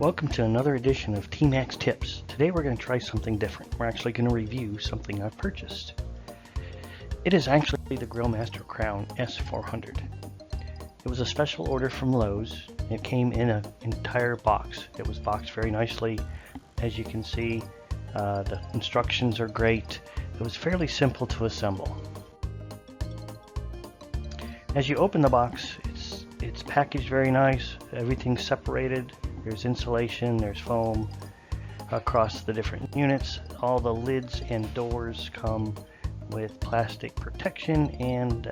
Welcome to another edition of T-Max Tips. Today we're going to try something different. We're actually going to review something I've purchased. It is actually the Broil King Crown S400. It was a special order from Lowe's. It came in an entire box. It was boxed very nicely. As you can see, the instructions are great. It was fairly simple to assemble. As you open the box, it's packaged very nice. Everything's separated. There's insulation, there's foam across the different units. All the lids and doors come with plastic protection and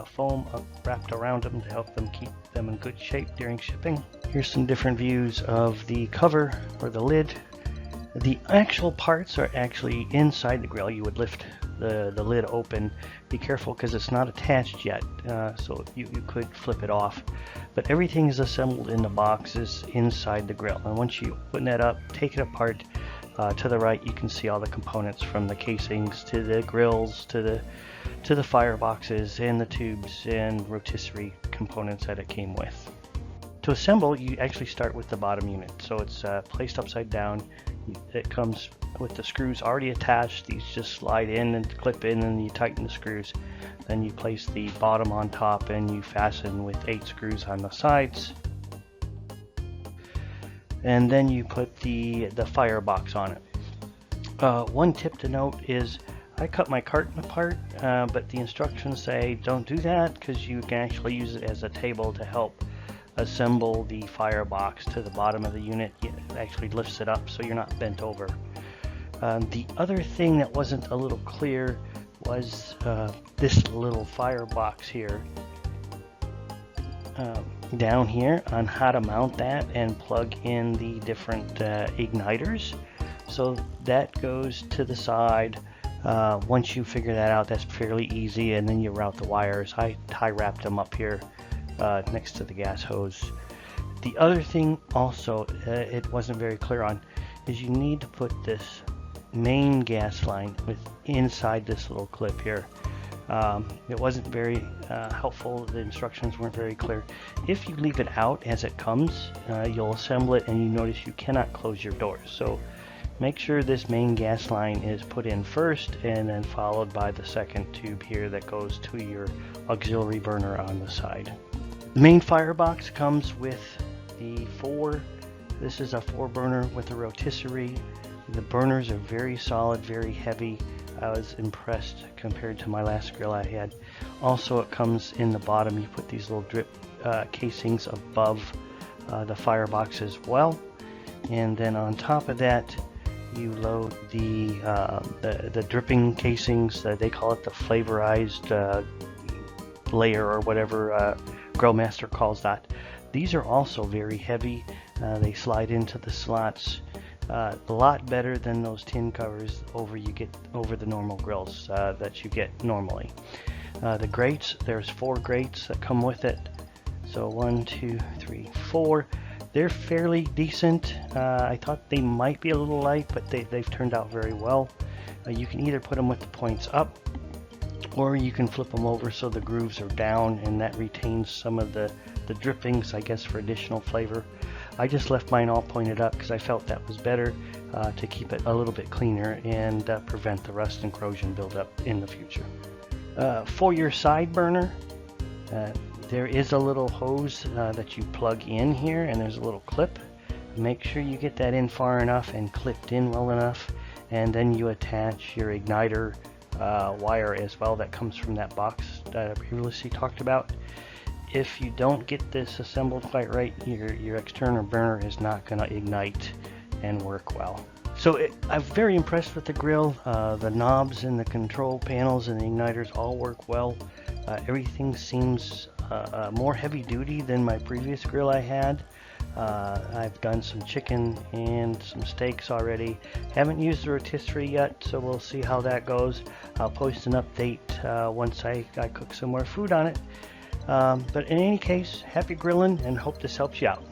foam wrapped around them to help them keep them in good shape during shipping. Here's some different views of the cover or the lid. The actual parts are actually inside the grill. You would lift the lid open. Be careful because it's not attached yet, so you could flip it off. But everything is assembled in the boxes inside the grill. And once you open that up, take it apart, to the right you can see all the components from the casings to the grills to the fireboxes and the tubes and rotisserie components that it came with. To assemble, you actually start with the bottom unit. So it's placed upside down. It comes with the screws already attached. These just slide in and clip in, and you tighten the screws. Then you place the bottom on top and you fasten with 8 screws on the sides. And then you put the firebox on it. One tip to note is I cut my carton apart, but the instructions say don't do that because you can actually use it as a table to help assemble the firebox to the bottom of the unit. It actually lifts it up so you're not bent over. The other thing that wasn't a little clear was this little firebox here down here on how to mount that and plug in the different igniters. So that goes to the side. Once you figure that out, that's fairly easy, and then you route the wires. I tie wrapped them up here next to the gas hose. The other thing also it wasn't very clear on is you need to put this main gas line inside this little clip here. It wasn't very helpful. The instructions weren't very clear. If you leave it out as it comes, you'll assemble it and you notice you cannot close your doors. So make sure this main gas line is put in first and then followed by the second tube here that goes to your auxiliary burner on the side. The main firebox comes with the this is a 4 burner with a rotisserie. The burners are very solid, very heavy. I was impressed compared to my last grill I had. Also, it comes in the bottom. You put these little drip casings above the firebox as well, and then on top of that you load the dripping casings. They call it the flavorized layer or whatever Grill Master calls that. These are also very heavy. They slide into the slots. A lot better than those tin covers you get over the normal grills that you get normally. The grates, there's 4 grates that come with it. So 1, 2, 3, 4. They're fairly decent. I thought they might be a little light, but they've turned out very well. You can either put them with the points up, or you can flip them over so the grooves are down, and that retains some of the drippings, I guess, for additional flavor. I just left mine all pointed up because I felt that was better to keep it a little bit cleaner and prevent the rust and corrosion buildup in the future. For your side burner, there is a little hose that you plug in here, and there's a little clip. Make sure you get that in far enough and clipped in well enough, and then you attach your igniter wire as well that comes from that box that I previously talked about. If you don't get this assembled quite right, your external burner is not going to ignite and work well. So I'm very impressed with the grill. The knobs and the control panels and the igniters all work well. Everything seems more heavy duty than my previous grill I had. I've done some chicken and some steaks already. Haven't used the rotisserie yet, so we'll see how that goes. I'll post an update once I cook some more food on it. But in any case, happy grilling and hope this helps you out.